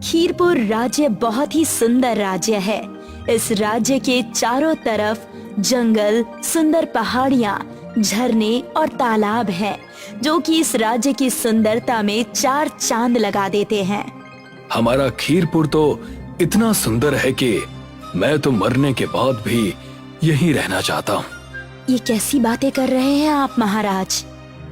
खीरपुर राज्य बहुत ही सुंदर राज्य है। इस राज्य के चारों तरफ जंगल, सुंदर पहाड़ियाँ, झरने और तालाब हैं, जो कि इस राज्य की सुंदरता में चार चांद लगा देते हैं। हमारा खीरपुर तो इतना सुंदर है कि मैं तो मरने के बाद भी यहीं रहना चाहता हूँ। ये कैसी बातें कर रहे हैं आप महाराज?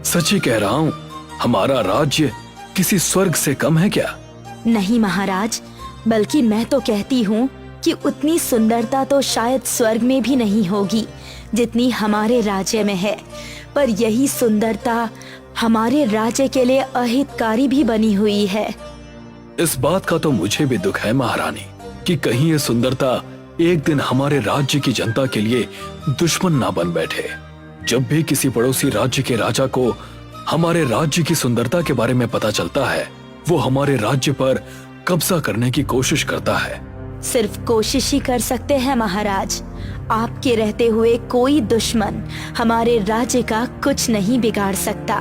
सच ही कह रहा हूँ। हमारा राज्य किसी स्वर्ग से कम है क्या? नहीं महाराज, बल्कि मैं तो कहती हूँ कि उतनी सुंदरता तो शायद स्वर्ग में भी नहीं होगी जितनी हमारे राज्य में है। पर यही सुंदरता हमारे राज्य के लिए अहितकारी भी बनी हुई है। इस बात का तो मुझे भी दुख है महारानी कि कहीं ये सुंदरता एक दिन हमारे राज्य की जनता के लिए दुश्मन ना बन बैठे। जब भी किसी पड़ोसी राज्य के राजा को हमारे राज्य की सुंदरता के बारे में पता चलता है, वो हमारे राज्य पर कब्जा करने की कोशिश करता है। सिर्फ कोशिश ही कर सकते हैं महाराज। आपके रहते हुए कोई दुश्मन हमारे राज्य का कुछ नहीं बिगाड़ सकता।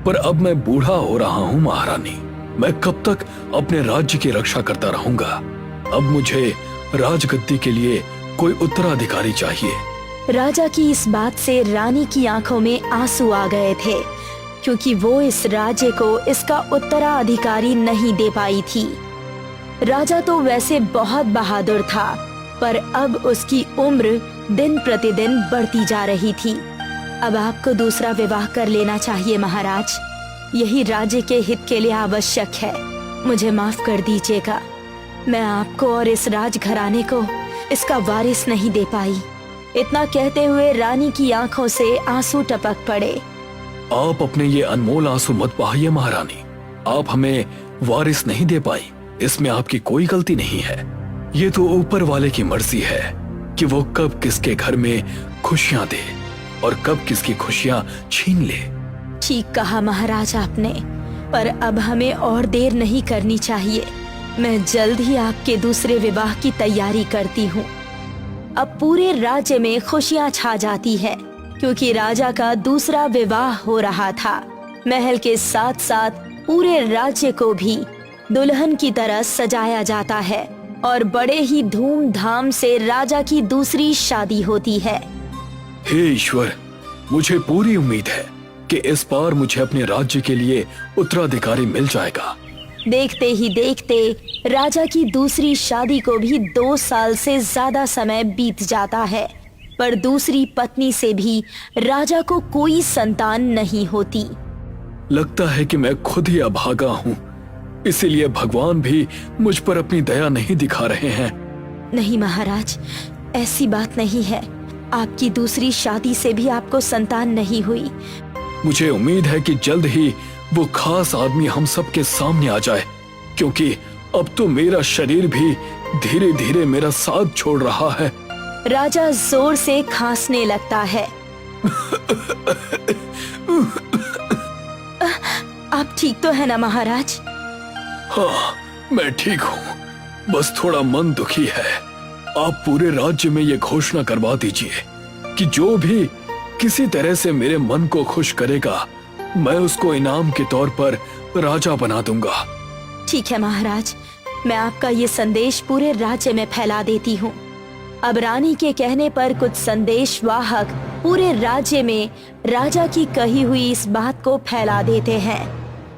पर अब मैं बूढ़ा हो रहा हूँ महारानी, मैं कब तक अपने राज्य की रक्षा करता रहूंगा? अब मुझे राजगद्दी के लिए कोई उत्तराधिकारी चाहिए। राजा की इस बात से रानी की आंखों में आंसू आ गए थे, क्योंकि वो इस राज्य को इसका उत्तराधिकारी नहीं दे पाई थी। राजा तो वैसे बहुत बहादुर था, पर अब उसकी उम्र दिन प्रतिदिन बढ़ती जा रही थी। अब आपको दूसरा विवाह कर लेना चाहिए महाराज। यही राज्य के हित के लिए आवश्यक है। मुझे माफ कर दीजिएगा, मैं आपको और इस राजघराने को इसका वारिस नहीं दे पाई। इतना कहते हुए रानी की आंखों से आंसू टपक पड़े। आप अपने ये अनमोल आंसू मत बहाइए महारानी। आप हमें वारिस नहीं दे पाई, इसमें आपकी कोई गलती नहीं है। ये तो ऊपर वाले की मर्जी है कि वो कब किसके घर में खुशियां दे और कब किसकी खुशियां छीन ले। ठीक कहा महाराज आपने, पर अब हमें और देर नहीं करनी चाहिए। मैं जल्द ही आपके दूसरे विवाह की तैयारी करती हूँ। अब पूरे राज्य में खुशियाँ छा जाती है, क्योंकि राजा का दूसरा विवाह हो रहा था। महल के साथ साथ पूरे राज्य को भी दुल्हन की तरह सजाया जाता है और बड़े ही धूमधाम से राजा की दूसरी शादी होती है। हे ईश्वर, मुझे पूरी उम्मीद है कि इस बार मुझे अपने राज्य के लिए उत्तराधिकारी मिल जाएगा। देखते ही देखते राजा की दूसरी शादी को भी 2 साल से ज्यादा समय बीत जाता है, पर दूसरी पत्नी से भी राजा को कोई संतान नहीं होती। लगता है कि मैं खुद ही अभागा हूँ, इसीलिए भगवान भी मुझ पर अपनी दया नहीं दिखा रहे हैं। नहीं महाराज, ऐसी बात नहीं है। आपकी दूसरी शादी से भी आपको संतान नहीं हुई। मुझे उम्मीद है कि जल्द ही वो खास आदमी हम सब के सामने आ जाए, क्योंकि अब तो मेरा शरीर भी धीरे धीरे मेरा साथ छोड़ रहा है। राजा जोर से खांसने लगता है। आप ठीक तो है ना महाराज? हाँ, मैं ठीक हूँ, बस थोड़ा मन दुखी है। आप पूरे राज्य में ये घोषणा करवा दीजिए कि जो भी किसी तरह से मेरे मन को खुश करेगा, मैं उसको इनाम के तौर पर राजा बना दूंगा। ठीक है महाराज, मैं आपका ये संदेश पूरे राज्य में फैला देती हूँ। अब रानी के कहने पर कुछ संदेश वाहक पूरे राज्य में राजा की कही हुई इस बात को फैला देते हैं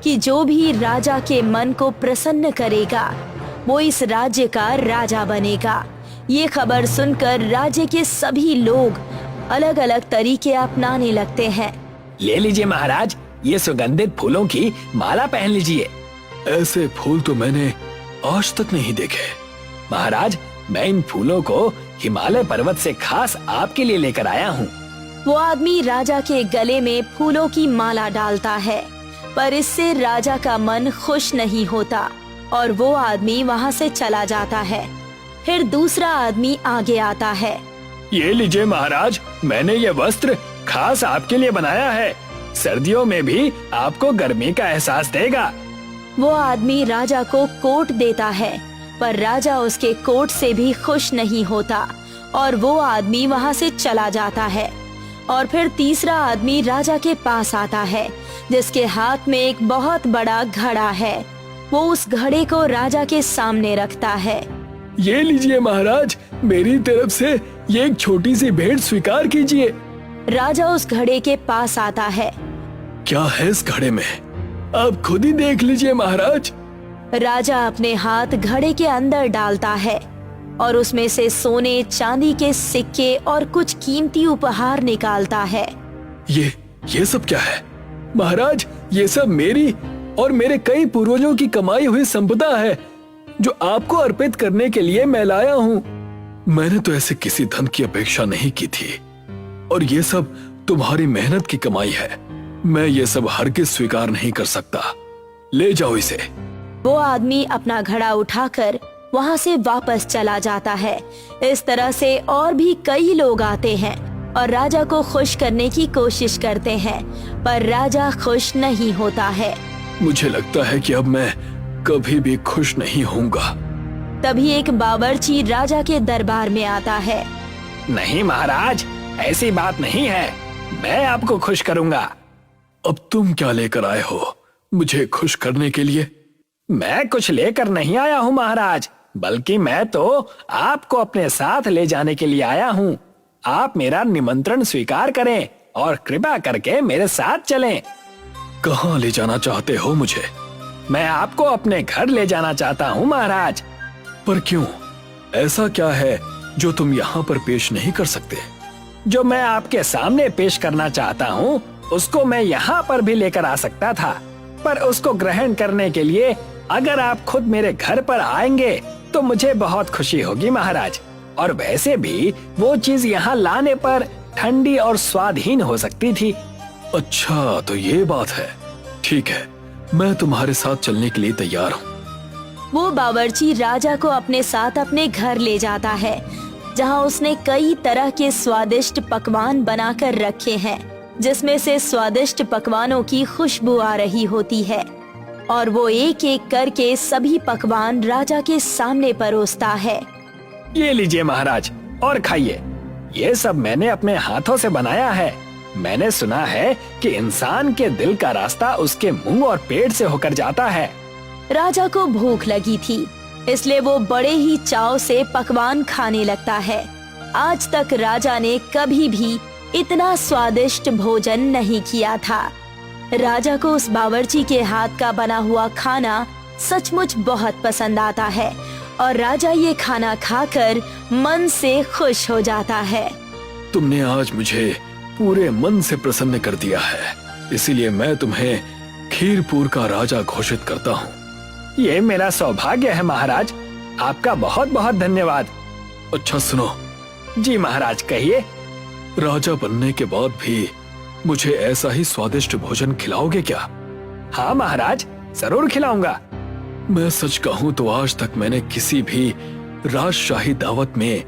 कि जो भी राजा के मन को प्रसन्न करेगा, वो इस राज्य का राजा बनेगा। ये खबर सुनकर राज्य के सभी लोग अलग अलग तरीके अपनाने लगते हैं। ले लीजिए महाराज, ये सुगंधित फूलों की माला पहन लीजिए। ऐसे फूल तो मैंने आज तक नहीं देखे। महाराज, मैं इन फूलों को हिमालय पर्वत से खास आपके लिए लेकर आया हूँ। वो आदमी राजा के गले में फूलों की माला डालता है, पर इससे राजा का मन खुश नहीं होता और वो आदमी वहाँ से चला जाता है। फिर दूसरा आदमी आगे आता है। ये लीजिए महाराज, मैंने ये वस्त्र खास आपके लिए बनाया है। सर्दियों में भी आपको गर्मी का एहसास देगा। वो आदमी राजा को कोट देता है, पर राजा उसके कोट से भी खुश नहीं होता और वो आदमी वहाँ से चला जाता है। और फिर तीसरा आदमी राजा के पास आता है, जिसके हाथ में एक बहुत बड़ा घड़ा है। वो उस घड़े को राजा के सामने रखता है। ये लीजिए महाराज, मेरी तरफ से ये एक छोटी सी भेंट स्वीकार कीजिए। राजा उस घड़े के पास आता है। क्या है इस घड़े में? आप खुद ही देख लीजिए महाराज। राजा अपने हाथ घड़े के अंदर डालता है और उसमें से सोने चांदी के सिक्के और कुछ कीमती उपहार निकालता है। ये सब क्या है? महाराज, ये सब मेरी और मेरे कई पूर्वजों की कमाई हुई संपदा है जो आपको अर्पित करने के लिए मैं लाया हूँ। मैंने तो ऐसे किसी धन की अपेक्षा नहीं की थी, और ये सब तुम्हारी मेहनत की कमाई है। मैं ये सब हरगिज स्वीकार नहीं कर सकता। ले जाओ इसे। वो आदमी अपना घड़ा उठाकर वहाँ से वापस चला जाता है। इस तरह से और भी कई लोग आते हैं और राजा को खुश करने की कोशिश करते हैं, पर राजा खुश नहीं होता है। मुझे लगता है कि अब मैं कभी भी खुश नहीं होऊंगा। तभी एक बावर्ची राजा के दरबार में आता है। नहीं महाराज, ऐसी बात नहीं है, मैं आपको खुश करूंगा। अब तुम क्या लेकर आए हो मुझे खुश करने के लिए? मैं कुछ लेकर नहीं आया हूँ महाराज, बल्कि मैं तो आपको अपने साथ ले जाने के लिए आया हूँ। आप मेरा निमंत्रण स्वीकार करें और कृपा करके मेरे साथ चलें। कहाँ ले जाना चाहते हो मुझे? मैं आपको अपने घर ले जाना चाहता हूँ महाराज। पर क्यों? ऐसा क्या है जो तुम यहाँ पर पेश नहीं कर सकते? जो मैं आपके सामने पेश करना चाहता हूँ उसको मैं यहाँ पर भी लेकर आ सकता था, पर उसको ग्रहण करने के लिए अगर आप खुद मेरे घर पर आएंगे तो मुझे बहुत खुशी होगी महाराज। और वैसे भी वो चीज यहाँ लाने पर ठंडी और स्वादहीन हो सकती थी। अच्छा, तो ये बात है। ठीक है, मैं तुम्हारे साथ चलने के लिए तैयार हूँ। वो बावर्ची राजा को अपने साथ अपने घर ले जाता है, जहाँ उसने कई तरह के स्वादिष्ट पकवान बनाकर रखे हैं, जिसमें से स्वादिष्ट पकवानों की खुशबू आ रही होती है। और वो एक एक करके सभी पकवान राजा के सामने परोसता है। ये लीजिए महाराज और खाइए। ये सब मैंने अपने हाथों से बनाया है। मैंने सुना है कि इंसान के दिल का रास्ता उसके मुंह और पेट से होकर जाता है। राजा को भूख लगी थी, इसलिए वो बड़े ही चाव से पकवान खाने लगता है। आज तक राजा ने कभी भी इतना स्वादिष्ट भोजन नहीं किया था। राजा को उस बावर्ची के हाथ का बना हुआ खाना सचमुच बहुत पसंद आता है और राजा ये खाना खाकर मन से खुश हो जाता है। तुमने आज मुझे पूरे मन से प्रसन्न कर दिया है, इसीलिए मैं तुम्हें खीरपुर का राजा घोषित करता हूँ। ये मेरा सौभाग्य है महाराज, आपका बहुत बहुत धन्यवाद। अच्छा सुनो। जी महाराज, कहिए। राजा बनने के बाद भी मुझे ऐसा ही स्वादिष्ट भोजन खिलाओगे क्या? हाँ महाराज, जरूर खिलाऊंगा। मैं सच कहूँ तो आज तक मैंने किसी भी राजशाही दावत में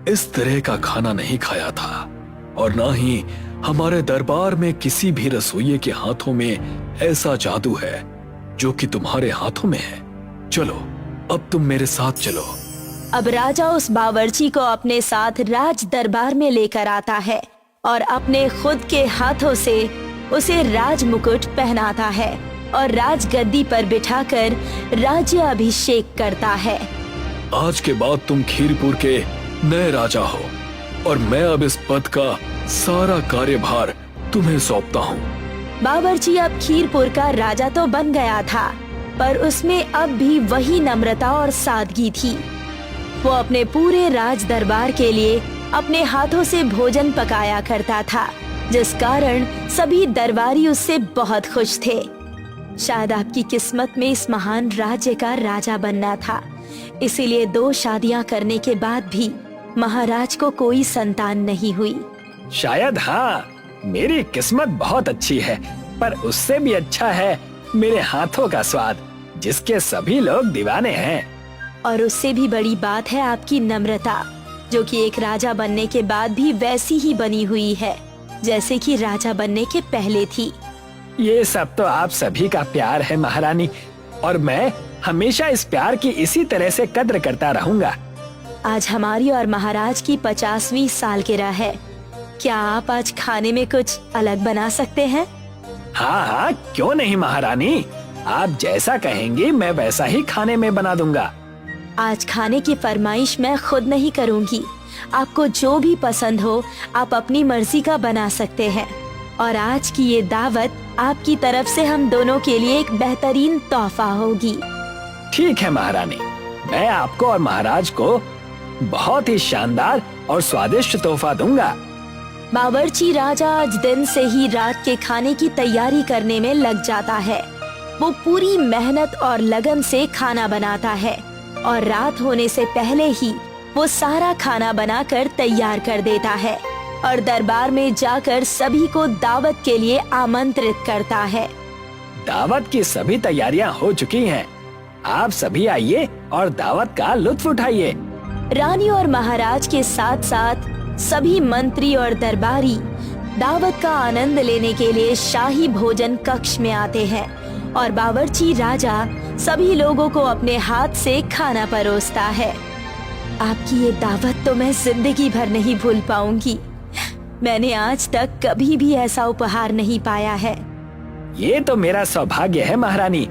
इस तरह का खाना नहीं खाया था, और ना ही हमारे दरबार में किसी भी रसोइये के हाथों में ऐसा जादू है जो कि तुम्हारे हाथों में है। चलो, अब तुम मेरे साथ चलो। अब राजा उस बावर्ची को अपने साथ राज दरबार में लेकर आता है और अपने खुद के हाथों से उसे राज मुकुट पहनाता है और राजगद्दी पर बिठाकर राज्य अभिषेक करता है। आज के बाद तुम खीरपुर के नए राजा हो और मैं अब इस पद का सारा कार्यभार तुम्हें सौंपता हूँ। बावर्ची अब खीरपुर का राजा तो बन गया था, पर उसमें अब भी वही नम्रता और सादगी थी। वो अपने पूरे राज दरबार के लिए अपने हाथों से भोजन पकाया करता था, जिस कारण सभी दरबारी उससे बहुत खुश थे। शायद आपकी किस्मत में इस महान राज्य का राजा बनना था, इसीलिए 2 शादियां करने के बाद भी महाराज को कोई संतान नहीं हुई। शायद हाँ, मेरी किस्मत बहुत अच्छी है, पर उससे भी अच्छा है मेरे हाथों का स्वाद, जिसके सभी लोग दीवाने हैं। और उससे भी बड़ी बात है आपकी नम्रता, जो कि एक राजा बनने के बाद भी वैसी ही बनी हुई है जैसे कि राजा बनने के पहले थी। ये सब तो आप सभी का प्यार है महारानी, और मैं हमेशा इस प्यार की इसी तरह से कद्र करता रहूंगा। आज हमारी और महाराज की 50वीं सालगिरह है। क्या आप आज खाने में कुछ अलग बना सकते हैं? हाँ हाँ, क्यों नहीं महारानी। आप जैसा कहेंगी मैं वैसा ही खाने में बना दूंगा। आज खाने की फरमाइश मैं खुद नहीं करूंगी। आपको जो भी पसंद हो आप अपनी मर्जी का बना सकते हैं। और आज की ये दावत आपकी तरफ से हम दोनों के लिए एक बेहतरीन तोहफा होगी। ठीक है महारानी, मैं आपको और महाराज को बहुत ही शानदार और स्वादिष्ट तोहफा दूंगा। बावर्ची राजा आज दिन से ही रात के खाने की तैयारी करने में लग जाता है। वो पूरी मेहनत और लगन से खाना बनाता है और रात होने से पहले ही वो सारा खाना बनाकर तैयार कर देता है और दरबार में जाकर सभी को दावत के लिए आमंत्रित करता है। दावत की सभी तैयारियां हो चुकी हैं। आप सभी आइए और दावत का लुत्फ उठाइए। रानी और महाराज के साथ साथ सभी मंत्री और दरबारी दावत का आनंद लेने के लिए शाही भोजन कक्ष में आते हैं और बावर्ची राजा सभी लोगों को अपने हाथ से खाना परोसता है। आपकी ये दावत तो मैं जिंदगी भर नहीं भूल पाऊंगी। मैंने आज तक कभी भी ऐसा उपहार नहीं पाया है। ये तो मेरा सौभाग्य है महारानी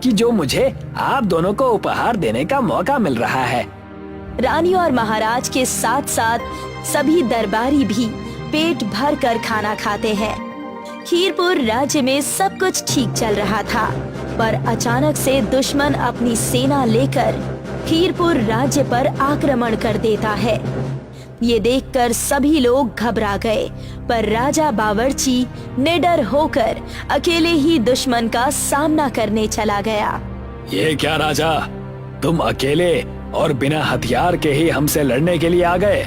कि जो मुझे आप दोनों को उपहार देने का मौका मिल रहा है। रानी और महाराज के साथ साथ सभी दरबारी भी पेट भर कर खाना खाते हैं। खीरपुर राज्य में सब कुछ ठीक चल रहा था, पर अचानक से दुश्मन अपनी सेना लेकर खीरपुर राज्य पर आक्रमण कर देता है। ये देखकर सभी लोग घबरा गए, पर राजा बावर्ची निडर होकर अकेले ही दुश्मन का सामना करने चला गया। ये क्या राजा, तुम अकेले और बिना हथियार के ही हमसे लड़ने के लिए आ गए?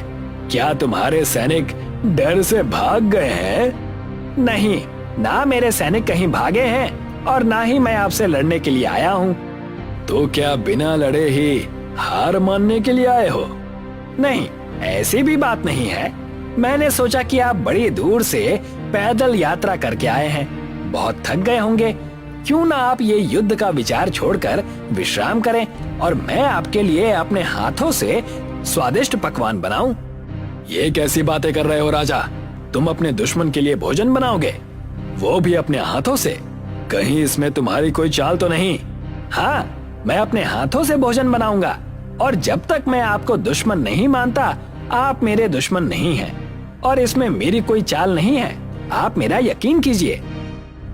क्या तुम्हारे सैनिक डर से भाग गए हैं? नहीं, ना मेरे सैनिक कहीं भागे हैं और ना ही मैं आपसे लड़ने के लिए आया हूँ। तो क्या बिना लड़े ही हार मानने के लिए आए हो? नहीं, ऐसी भी बात नहीं है। मैंने सोचा कि आप बड़ी दूर से पैदल यात्रा करके आए हैं, बहुत थक गए होंगे। क्यों ना आप ये युद्ध का विचार छोड़कर विश्राम करें और मैं आपके लिए अपने हाथों से स्वादिष्ट पकवान बनाऊं। ये कैसी बातें कर रहे हो राजा? तुम अपने दुश्मन के लिए भोजन बनाओगे, वो भी अपने हाथों से? कहीं इसमें तुम्हारी कोई चाल तो नहीं? हाँ, मैं अपने हाथों से भोजन बनाऊंगा और जब तक मैं आपको दुश्मन नहीं मानता आप मेरे दुश्मन नहीं हैं और इसमें मेरी कोई चाल नहीं है। आप मेरा यकीन कीजिए।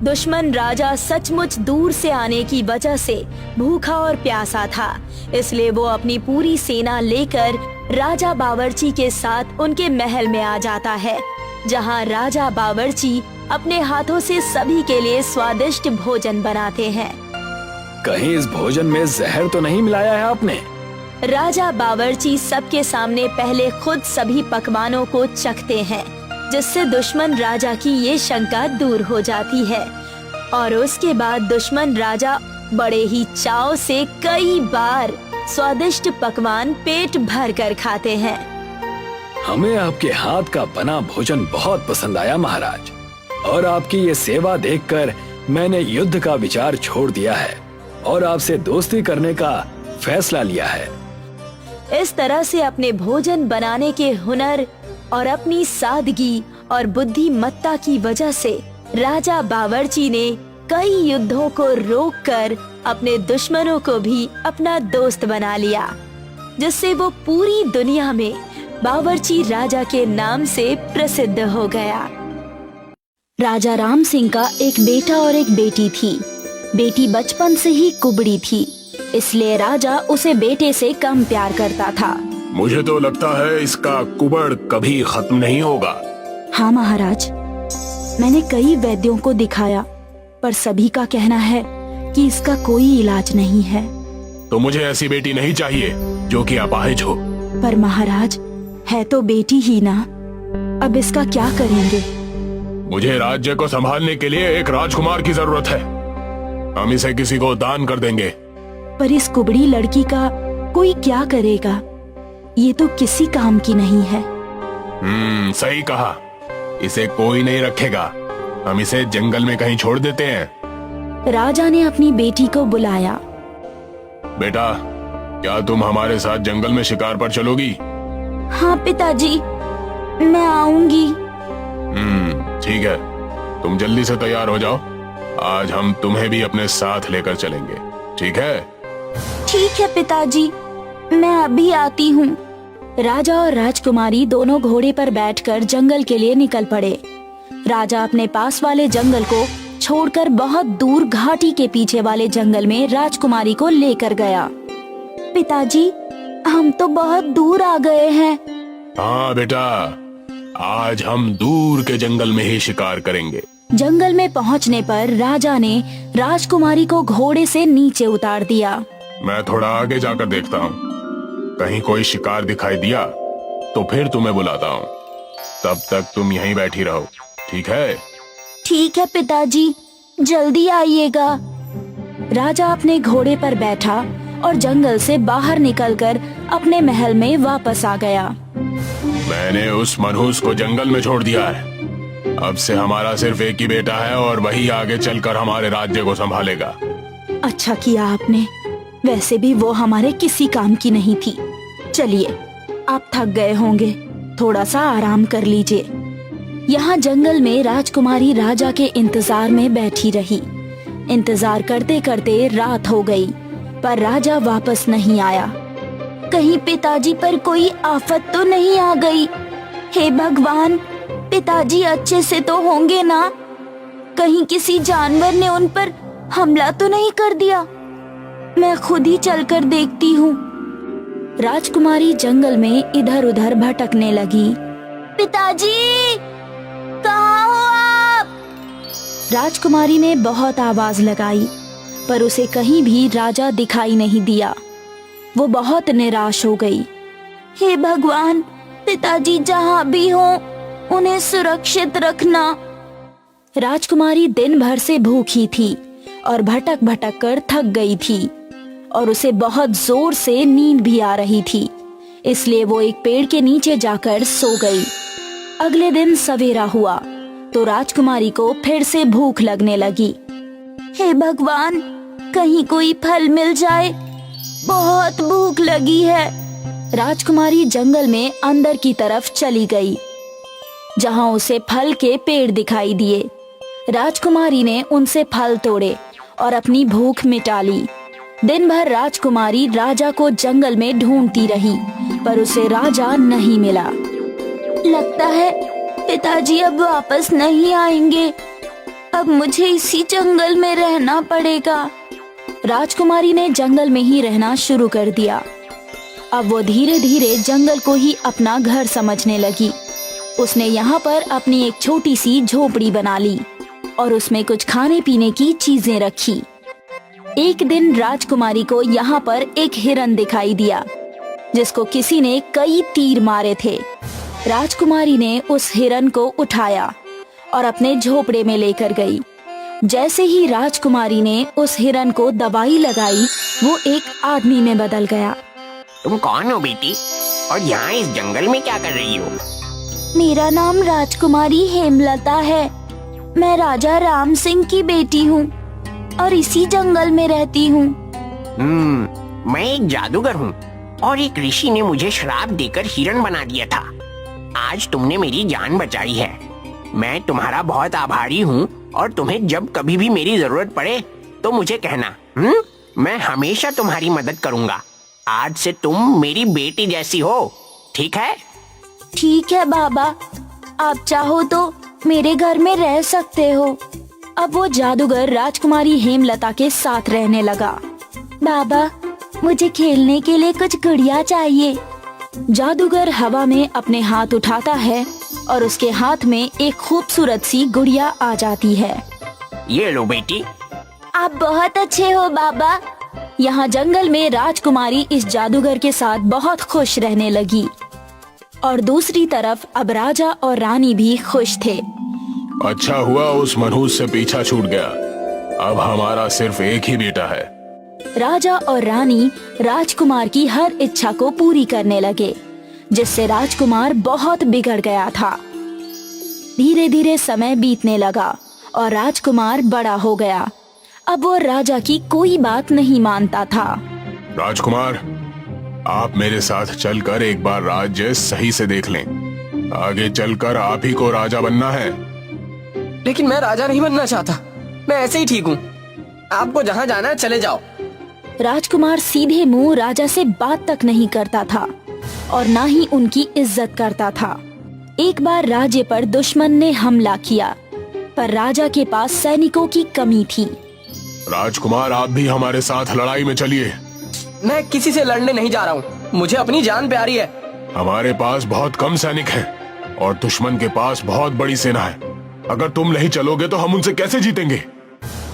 दुश्मन राजा सचमुच दूर से आने की वजह से भूखा और प्यासा था, इसलिए वो अपनी पूरी सेना लेकर राजा बावर्ची के साथ उनके महल में आ जाता है, जहां राजा बावर्ची अपने हाथों से सभी के लिए स्वादिष्ट भोजन बनाते हैं। कहीं इस भोजन में जहर तो नहीं मिलाया है आपने? राजा बावर्ची सबके सामने पहले खुद सभी पकवानों को चखते हैं, जिससे दुश्मन राजा की ये शंका दूर हो जाती है और उसके बाद दुश्मन राजा बड़े ही चाव से कई बार स्वादिष्ट पकवान पेट भर कर खाते हैं। हमें आपके हाथ का बना भोजन बहुत पसंद आया महाराज, और आपकी ये सेवा देखकर मैंने युद्ध का विचार छोड़ दिया है और आपसे दोस्ती करने का फैसला लिया है। इस तरह से अपने भोजन बनाने के हुनर और अपनी सादगी और बुद्धिमत्ता की वजह से राजा बावर्ची ने कई युद्धों को रोककर अपने दुश्मनों को भी अपना दोस्त बना लिया, जिससे वो पूरी दुनिया में बावर्ची राजा के नाम से प्रसिद्ध हो गया। राजा राम सिंह का एक बेटा और एक बेटी थी। बेटी बचपन से ही कुबड़ी थी, इसलिए राजा उसे बेटे से कम प्यार करता था। मुझे तो लगता है इसका कुबड़ कभी खत्म नहीं होगा। हाँ महाराज, मैंने कई वैद्यों को दिखाया, पर सभी का कहना है कि इसका कोई इलाज नहीं है। तो मुझे ऐसी बेटी नहीं चाहिए जो कि अपाहिज हो। पर महाराज, है तो बेटी ही ना, अब इसका क्या करेंगे? मुझे राज्य को संभालने के लिए एक राजकुमार की जरूरत है। हम इसे किसी को दान कर देंगे। पर इस कुबड़ी लड़की का कोई क्या करेगा? ये तो किसी काम की नहीं है। सही कहा, इसे कोई नहीं रखेगा। हम इसे जंगल में कहीं छोड़ देते हैं। राजा ने अपनी बेटी को बुलाया। बेटा, क्या तुम हमारे साथ जंगल में शिकार पर चलोगी? हाँ पिताजी, मैं आऊंगी। ठीक है, तुम जल्दी से तैयार हो जाओ। आज हम तुम्हें भी अपने साथ लेकर चलेंगे, ठीक है? ठीक है पिताजी, मैं अभी आती हूँ। राजा और राजकुमारी दोनों घोड़े पर बैठकर जंगल के लिए निकल पड़े। राजा अपने पास वाले जंगल को छोड़कर बहुत दूर घाटी के पीछे वाले जंगल में राजकुमारी को लेकर गया। पिताजी, हम तो बहुत दूर आ गए हैं। हाँ बेटा, आज हम दूर के जंगल में ही शिकार करेंगे। जंगल में पहुंचने पर राजा ने राजकुमारी को घोड़े से नीचे उतार दिया। मैं थोड़ा आगे जाकर देखता हूँ, कहीं कोई शिकार दिखाई दिया तो फिर तुम्हें बुलाता हूँ। तब तक तुम यहीं बैठी रहो, ठीक है? ठीक है पिताजी, जल्दी आइएगा। राजा अपने घोड़े पर बैठा और जंगल से बाहर निकलकर अपने महल में वापस आ गया। मैंने उस मनहूस को जंगल में छोड़ दिया है। अब से हमारा सिर्फ एक ही बेटा है और वही आगे चलकर हमारे राज्य को संभालेगा। अच्छा किया आपने, वैसे भी वो हमारे किसी काम की नहीं थी। चलिए, आप थक गए होंगे, थोड़ा सा आराम कर लीजिए। यहाँ जंगल में राजकुमारी राजा के इंतजार में बैठी रही। इंतजार करते करते रात हो गई, पर राजा वापस नहीं आया। कहीं पिताजी पर कोई आफत तो नहीं आ गई? हे भगवान, पिताजी अच्छे से तो होंगे ना? कहीं किसी जानवर ने उन पर हमला तो नहीं कर दिया? मैं खुद ही चलकर देखती हूँ। राजकुमारी जंगल में इधर उधर भटकने लगी। पिताजी, कहाँ हो आप? राजकुमारी ने बहुत आवाज लगाई, पर उसे कहीं भी राजा दिखाई नहीं दिया। वो बहुत निराश हो गई। हे भगवान, पिताजी जहाँ भी हों, उन्हें सुरक्षित रखना। राजकुमारी दिन भर से भूखी थी और भटक भटक कर थक गई थी और उसे बहुत जोर से नींद भी आ रही थी, इसलिए वो एक पेड़ के नीचे जाकर सो गई। अगले दिन सवेरा हुआ तो राजकुमारी को फिर से भूख लगने लगी। हे भगवान, कहीं कोई फल मिल जाए, बहुत भूख लगी है। राजकुमारी जंगल में अंदर की तरफ चली गई, जहां उसे फल के पेड़ दिखाई दिए। राजकुमारी ने उनसे फल तोड़े और अपनी भूख मिटा ली। दिन भर राजकुमारी राजा को जंगल में ढूंढती रही, पर उसे राजा नहीं मिला। लगता है पिताजी अब वापस नहीं आएंगे। अब मुझे इसी जंगल में रहना पड़ेगा। राजकुमारी ने जंगल में ही रहना शुरू कर दिया। अब वो धीरे धीरे जंगल को ही अपना घर समझने लगी। उसने यहाँ पर अपनी एक छोटी सी झोपड़ी बना ली और उसमें कुछ खाने पीने की चीजें रखी। एक दिन राजकुमारी को यहाँ पर एक हिरन दिखाई दिया, जिसको किसी ने कई तीर मारे थे। राजकुमारी ने उस हिरन को उठाया और अपने झोपड़े में लेकर गई। जैसे ही राजकुमारी ने उस हिरन को दवाई लगाई, वो एक आदमी में बदल गया। तुम कौन हो बेटी, और यहाँ इस जंगल में क्या कर रही हो? मेरा नाम राजकुमारी हेमलता है। मैं राजा राम सिंह की बेटी हूँ और इसी जंगल में रहती हूँ। मैं एक जादूगर हूँ और एक ऋषि ने मुझे श्राप देकर हिरन बना दिया था। आज तुमने मेरी जान बचाई है। मैं तुम्हारा बहुत आभारी हूँ और तुम्हें जब कभी भी मेरी जरूरत पड़े तो मुझे कहना। मैं हमेशा तुम्हारी मदद करूँगा। आज से तुम मेरी बेटी जैसी हो, ठीक है? ठीक है बाबा, आप चाहो तो मेरे घर में रह सकते हो। अब वो जादूगर राजकुमारी हेमलता के साथ रहने लगा। बाबा, मुझे खेलने के लिए कुछ गुड़िया चाहिए। जादूगर हवा में अपने हाथ उठाता है और उसके हाथ में एक खूबसूरत सी गुड़िया आ जाती है। ये लो बेटी। आप बहुत अच्छे हो बाबा। यहाँ जंगल में राजकुमारी इस जादूगर के साथ बहुत खुश रहने लगी और दूसरी तरफ अब राजा और रानी भी खुश थे। अच्छा हुआ उस मनहूस से पीछा छूट गया। अब हमारा सिर्फ एक ही बेटा है। राजा और रानी राजकुमार की हर इच्छा को पूरी करने लगे, जिससे राजकुमार बहुत बिगड़ गया था। धीरे धीरे समय बीतने लगा और राजकुमार बड़ा हो गया। अब वो राजा की कोई बात नहीं मानता था। राजकुमार, आप मेरे साथ चलकर एक बार राज्य सही से देख लें। आगे चलकर आप ही को राजा बनना है। लेकिन मैं राजा नहीं बनना चाहता। मैं ऐसे ही ठीक हूँ। आपको जहाँ जाना है चले जाओ। राजकुमार सीधे मुंह राजा से बात तक नहीं करता था और ना ही उनकी इज्जत करता था। एक बार राज्य पर दुश्मन ने हमला किया, पर राजा के पास सैनिकों की कमी थी। राजकुमार, आप भी हमारे साथ लड़ाई में चलिए। मैं किसी से लड़ने नहीं जा रहा हूँ, मुझे अपनी जान प्यारी है। हमारे पास बहुत कम सैनिक हैं और दुश्मन के पास बहुत बड़ी सेना है। अगर तुम नहीं चलोगे तो हम उनसे कैसे जीतेंगे?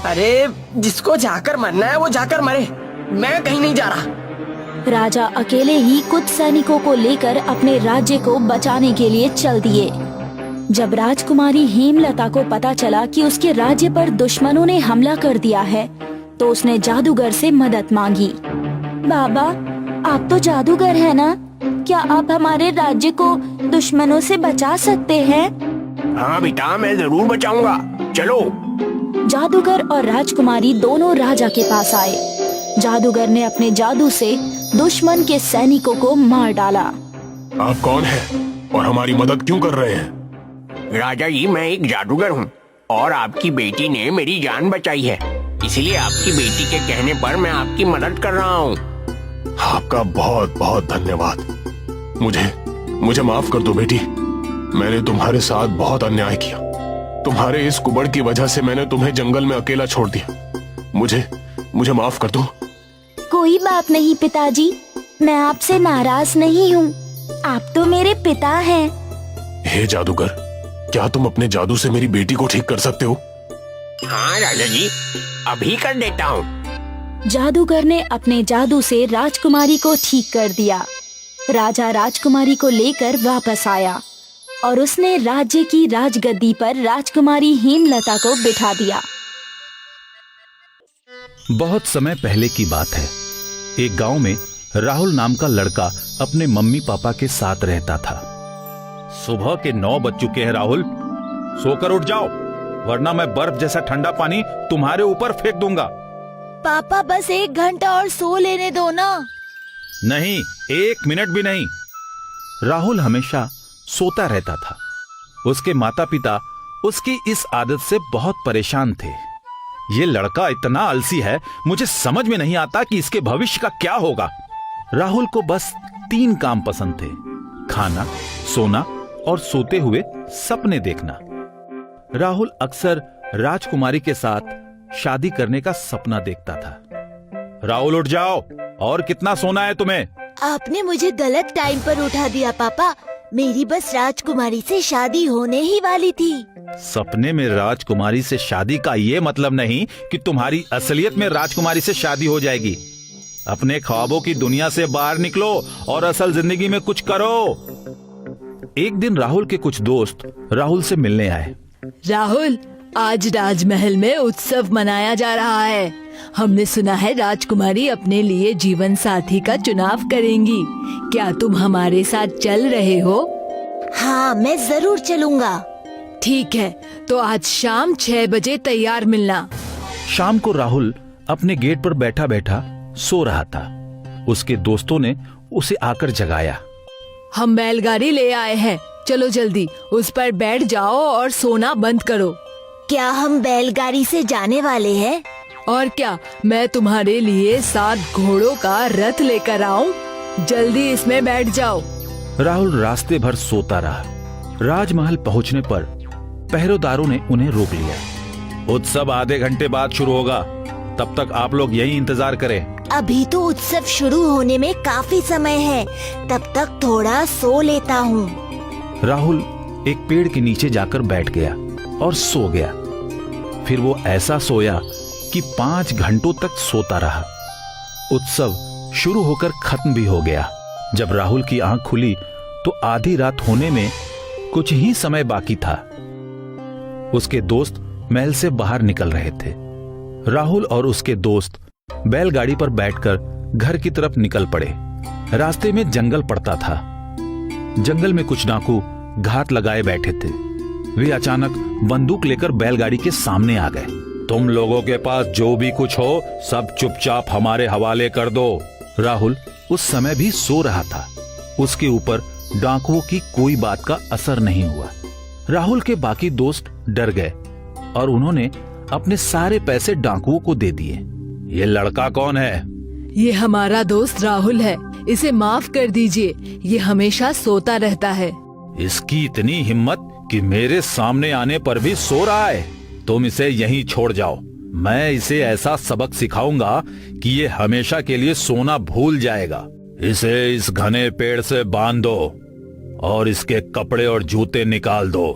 अरे जिसको जाकर मरना है वो जाकर मरे, मैं कहीं नहीं जा रहा। राजा अकेले ही कुछ सैनिकों को लेकर अपने राज्य को बचाने के लिए चल दिए। जब राजकुमारी हेमलता को पता चला कि उसके राज्य पर दुश्मनों ने हमला कर दिया है, तो उसने जादूगर से मदद मांगी। बाबा, आप तो जादूगर हैं ना? क्या आप हमारे राज्य को दुश्मनों से बचा सकते हैं? हाँ बेटा, मैं जरूर बचाऊंगा, चलो। जादूगर और राजकुमारी दोनों राजा के पास आए। जादूगर ने अपने जादू से दुश्मन के सैनिकों को मार डाला। आप कौन हैं और हमारी मदद क्यों कर रहे हैं? राजा जी, मैं एक जादूगर हूँ और आपकी बेटी ने मेरी जान बचाई है, इसलिए आपकी बेटी के कहने पर मैं आपकी मदद कर रहा हूँ। आपका बहुत बहुत धन्यवाद। मुझे माफ कर दो बेटी, मैंने तुम्हारे साथ बहुत अन्याय किया। तुम्हारे इस कुबड़ की वजह से मैंने तुम्हें जंगल में अकेला छोड़ दिया। मुझे माफ कर दो। कोई बात नहीं पिताजी, मैं आपसे नाराज नहीं हूँ। आप तो मेरे पिता हैं। हे जादूगर, क्या तुम अपने जादू से मेरी बेटी को ठीक कर सकते हो? हाँ राजा जी, अभी कर देता हूँ। जादूगर ने अपने जादू से राजकुमारी को ठीक कर दिया। राजा राजकुमारी को लेकर वापस आया और उसने राज्य की राजगद्दी पर राजकुमारी हेमलता को बिठा दिया। बहुत समय पहले की बात है। एक गांव में राहुल नाम का लड़का अपने मम्मी पापा के साथ रहता था। सुबह के 9 बज चुके हैं राहुल, सोकर उठ जाओ, वरना मैं बर्फ जैसा ठंडा पानी तुम्हारे ऊपर फेंक दूंगा। पापा, बस 1 घंटा और सो लेने दो ना। नहीं, 1 मिनट भी नहीं। राहुल हमेशा सोता रहता था। उसके माता पिता उसकी इस आदत से बहुत परेशान थे। ये लड़का इतना आलसी है, मुझे समझ में नहीं आता कि इसके भविष्य का क्या होगा। राहुल को बस 3 काम पसंद थे: खाना, सोना और सोते हुए सपने देखना। राहुल अक्सर राजकुमारी के साथ शादी करने का सपना देखता था। राहुल उठ जाओ, और कितना सोना है तुम्हें? आपने मुझे गलत टाइम पर उठा दिया पापा, मेरी बस राजकुमारी से शादी होने ही वाली थी। सपने में राजकुमारी से शादी का ये मतलब नहीं कि तुम्हारी असलियत में राजकुमारी से शादी हो जाएगी। अपने ख्वाबों की दुनिया से बाहर निकलो और असल जिंदगी में कुछ करो। एक दिन राहुल के कुछ दोस्त राहुल से मिलने आए। राहुल, आज राजमहल में उत्सव मनाया जा रहा है। हमने सुना है राजकुमारी अपने लिए जीवन साथी का चुनाव करेंगी। क्या तुम हमारे साथ चल रहे हो? हाँ, मैं जरूर चलूंगा। ठीक है, तो आज शाम 6 बजे तैयार मिलना। शाम को राहुल अपने गेट पर बैठा बैठा सो रहा था। उसके दोस्तों ने उसे आकर जगाया। हम बैलगाड़ी ले आए हैं, चलो जल्दी उस पर बैठ जाओ और सोना बंद करो। क्या हम बैलगाड़ी से जाने वाले हैं? और क्या, मैं तुम्हारे लिए 7 घोड़ों का रथ लेकर आऊं? जल्दी इसमें बैठ जाओ। राहुल रास्ते भर सोता रहा। राजमहल पहुंचने पर पहरेदारों ने उन्हें रोक लिया। उत्सव आधे घंटे बाद शुरू होगा, तब तक आप लोग यही इंतजार करें। अभी तो उत्सव शुरू होने में काफी समय है, तब तक थोड़ा सो लेता हूँ। राहुल एक पेड़ के नीचे जाकर बैठ गया और सो गया। फिर वो ऐसा सोया कि 5 घंटों तक सोता रहा। उत्सव शुरू होकर खत्म भी हो गया। जब राहुल की आंख खुली तो आधी रात होने में कुछ ही समय बाकी था। उसके दोस्त महल से बाहर निकल रहे थे। राहुल और उसके दोस्त बैलगाड़ी पर बैठकर घर की तरफ निकल पड़े। रास्ते में जंगल पड़ता था। जंगल में कुछ डाकू घात लगाए बैठे थे। वे अचानक बंदूक लेकर बैलगाड़ी के सामने आ गए। तुम लोगों के पास जो भी कुछ हो सब चुपचाप हमारे हवाले कर दो। राहुल उस समय भी सो रहा था। उसके ऊपर डाकुओं की कोई बात का असर नहीं हुआ। राहुल के बाकी दोस्त डर गए और उन्होंने अपने सारे पैसे डाकुओं को दे दिए। ये लड़का कौन है? ये हमारा दोस्त राहुल है, इसे माफ कर दीजिए, ये हमेशा सोता रहता है। इसकी इतनी हिम्मत कि मेरे सामने आने पर भी सो रहा है। तुम इसे यहीं छोड़ जाओ, मैं इसे ऐसा सबक सिखाऊंगा कि ये हमेशा के लिए सोना भूल जाएगा। इसे इस घने पेड़ से बांध दो और इसके कपड़े और जूते निकाल दो।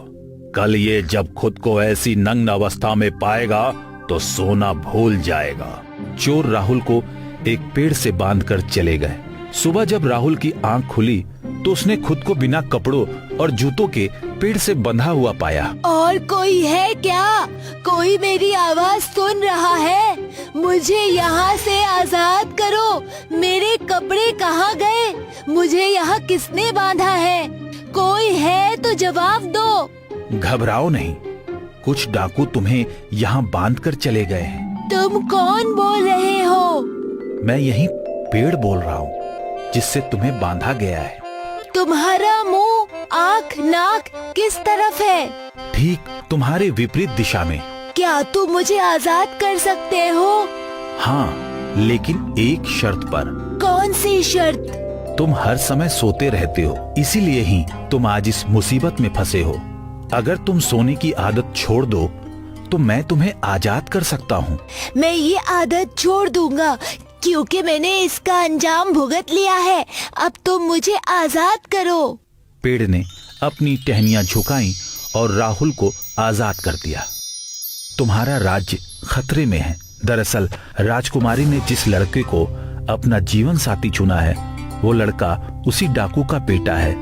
कल ये जब खुद को ऐसी नग्न अवस्था में पाएगा तो सोना भूल जाएगा। चोर राहुल को एक पेड़ से बांधकर चले गए। सुबह जब राहुल की आंख खुली तो उसने खुद को बिना कपड़ों और जूतों के पेड़ से बंधा हुआ पाया। और कोई है क्या? कोई मेरी आवाज सुन रहा है? मुझे यहाँ से आजाद करो। मेरे कपड़े कहाँ गए? मुझे यहाँ किसने बांधा है? कोई है तो जवाब दो। घबराओ नहीं, कुछ डाकू तुम्हें यहाँ बांध कर चले गए हैं। तुम कौन बोल रहे हो? मैं यही पेड़ बोल रहा हूँ जिससे तुम्हें बांधा गया है। तुम्हारा मुंह, आँख, नाक किस तरफ है? ठीक तुम्हारे विपरीत दिशा में। क्या तुम मुझे आजाद कर सकते हो? हाँ, लेकिन एक शर्त पर। कौन सी शर्त? तुम हर समय सोते रहते हो, इसीलिए ही तुम आज इस मुसीबत में फंसे हो। अगर तुम सोने की आदत छोड़ दो तो मैं तुम्हें आजाद कर सकता हूँ। मैं ये आदत छोड़ दूंगा क्योंकि मैंने इसका अंजाम भुगत लिया है। अब तुम मुझे आजाद करो। पेड़ ने अपनी टहनियां झुकाई और राहुल को आजाद कर दिया। तुम्हारा राज्य खतरे में है। दरअसल राजकुमारी ने जिस लड़के को अपना जीवन साथी चुना है वो लड़का उसी डाकू का बेटा है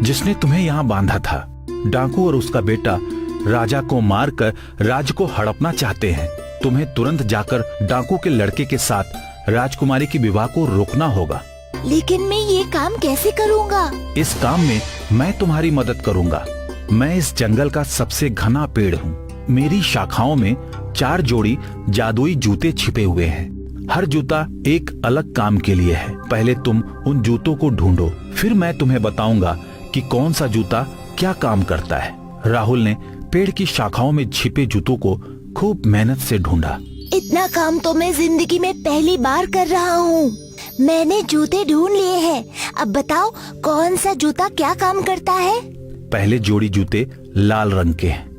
जिसने तुम्हें यहाँ बांधा था। डाकू और उसका बेटा राजा को मारकर राज्य को हड़पना चाहते हैं। तुम्हें तुरंत जाकर डाकू के लड़के के साथ राजकुमारी के विवाह को रोकना होगा। लेकिन मैं ये काम कैसे करूँगा? इस काम में मैं तुम्हारी मदद करूँगा। मैं इस जंगल का सबसे घना पेड़ हूँ। मेरी शाखाओं में 4 जोड़ी जादुई जूते छिपे हुए हैं। हर जूता एक अलग काम के लिए है। पहले तुम उन जूतों को ढूंढो, फिर मैं तुम्हें बताऊंगा कि कौन सा जूता क्या काम करता है। राहुल ने पेड़ की शाखाओं में छिपे जूतों को खूब मेहनत से ढूंढा। इतना काम तो मैं जिंदगी में पहली बार कर रहा हूँ। मैंने जूते ढूंढ लिए हैं। अब बताओ कौन सा जूता क्या काम करता है? पहले जोड़ी जूते लाल रंग के हैं।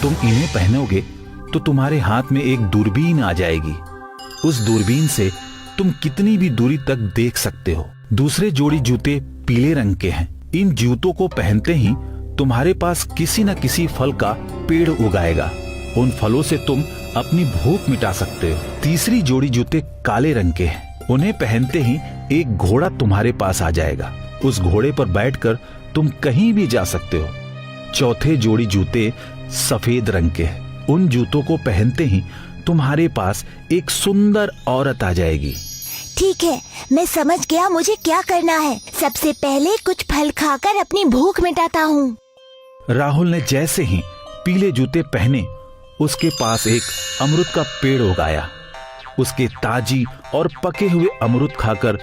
तुम इन्हें पहनोगे तो तुम्हारे हाथ में एक दूरबीन आ जाएगी। उस दूरबीन से तुम कितनी भी दूरी तक देख सकते हो। दूसरे जोड़ी जूते पीले रंग के हैं। इन जूतों को पहनते ही तुम्हारे पास किसी न किसी फल का पेड़ उगाएगा। उन फलों से तुम अपनी भूख मिटा सकते हो। तीसरी जोड़ी जूते काले रंग के हैं। उन्हें पहनते ही एक घोड़ा तुम्हारे पास आ जाएगा। उस घोड़े पर बैठकर तुम कहीं भी जा सकते हो। चौथे जोड़ी जूते सफेद रंग के हैं। उन जूतों को पहनते ही तुम्हारे पास एक सुंदर औरत आ जाएगी। ठीक है, मैं समझ गया मुझे क्या करना है। सबसे पहले कुछ फल खाकर अपनी भूख मिटाता हूँ। राहुल ने जैसे ही पीले जूते पहने उसके पास एक अमरूद का पेड़ उगाया। उसके ताजी और पके हुए अमरूद खाकर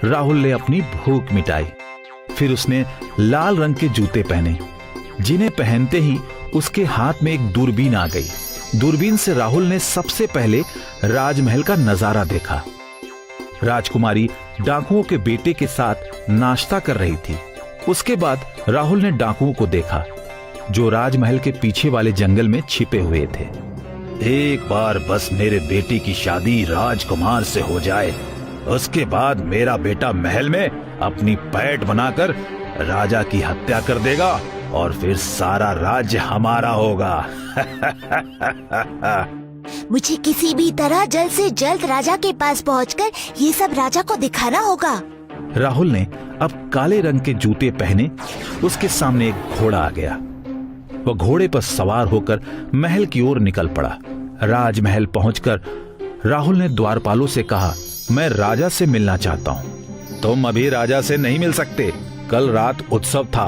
राहुल ने अपनी भूख मिटाई। फिर उसने लाल रंग के जूते पहने, जिन्हें पहनते ही उसके हाथ में एक दूरबीन आ गई। दूरबीन से राहुल ने सबसे पहले राजमहल का नजारा देखा। राजकुमारी डाकुओं के बेटे के साथ नाश्ता कर रही थी। उसके बाद राहुल ने डाकुओं को देखा जो राजमहल के पीछे वाले जंगल में छिपे हुए थे। एक बार बस मेरे बेटी की शादी राजकुमार से हो जाए, उसके बाद मेरा बेटा महल में अपनी पैठ बनाकर राजा की हत्या कर देगा और फिर सारा राज्य हमारा होगा। मुझे किसी भी तरह जल्द से जल्द राजा के पास पहुंचकर ये सब राजा को दिखाना होगा। राहुल ने अब काले रंग के जूते पहने उसके सामने एक घोड़ा आ गया। वह घोड़े पर सवार होकर महल की ओर निकल पड़ा। राजमहल पहुंचकर राहुल ने द्वारपालों से कहा, मैं राजा से मिलना चाहता हूँ। तुम अभी राजा से नहीं मिल सकते। कल रात उत्सव था।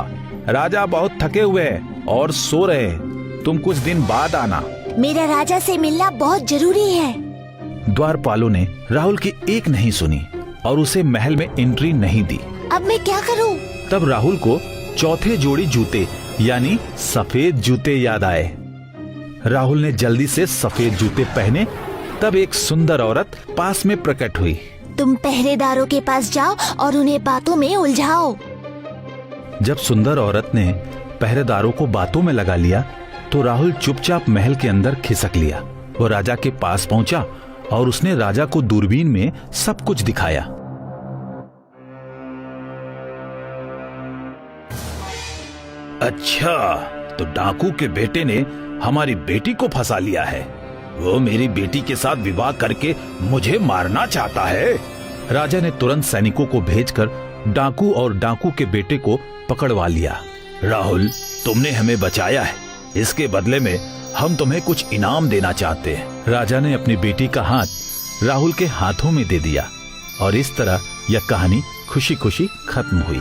राजा बहुत थके हुए हैं और सो रहे हैं। तुम कुछ दिन बाद आना। मेरा राजा से मिलना बहुत जरूरी है। द्वारपालों ने राहुल की एक नहीं सुनी और उसे महल में एंट्री नहीं दी। अब मैं क्या करूं? तब राहुल को चौथे जोड़ी जूते यानी सफेद जूते याद आए। राहुल ने जल्दी से सफेद जूते पहने। तब एक सुंदर औरत पास में प्रकट हुई। तुम पहरेदारों के पास जाओ और उन्हें बातों में उलझाओ। जब सुंदर औरत ने पहरेदारों को बातों में लगा लिया तो राहुल चुपचाप महल के अंदर खिसक लिया। वो राजा के पास पहुंचा और उसने राजा को दूरबीन में सब कुछ दिखाया। अच्छा, तो डाकू के बेटे ने हमारी बेटी को फंसा लिया है। वो मेरी बेटी के साथ विवाह करके मुझे मारना चाहता है। राजा ने तुरंत सैनिकों को भेजकर डाकू और डाकू के बेटे को पकड़वा लिया। राहुल, तुमने हमें बचाया है, इसके बदले में हम तुम्हें कुछ इनाम देना चाहते हैं। राजा ने अपनी बेटी का हाथ राहुल के हाथों में दे दिया और इस तरह यह कहानी खुशी खुशी खत्म हुई।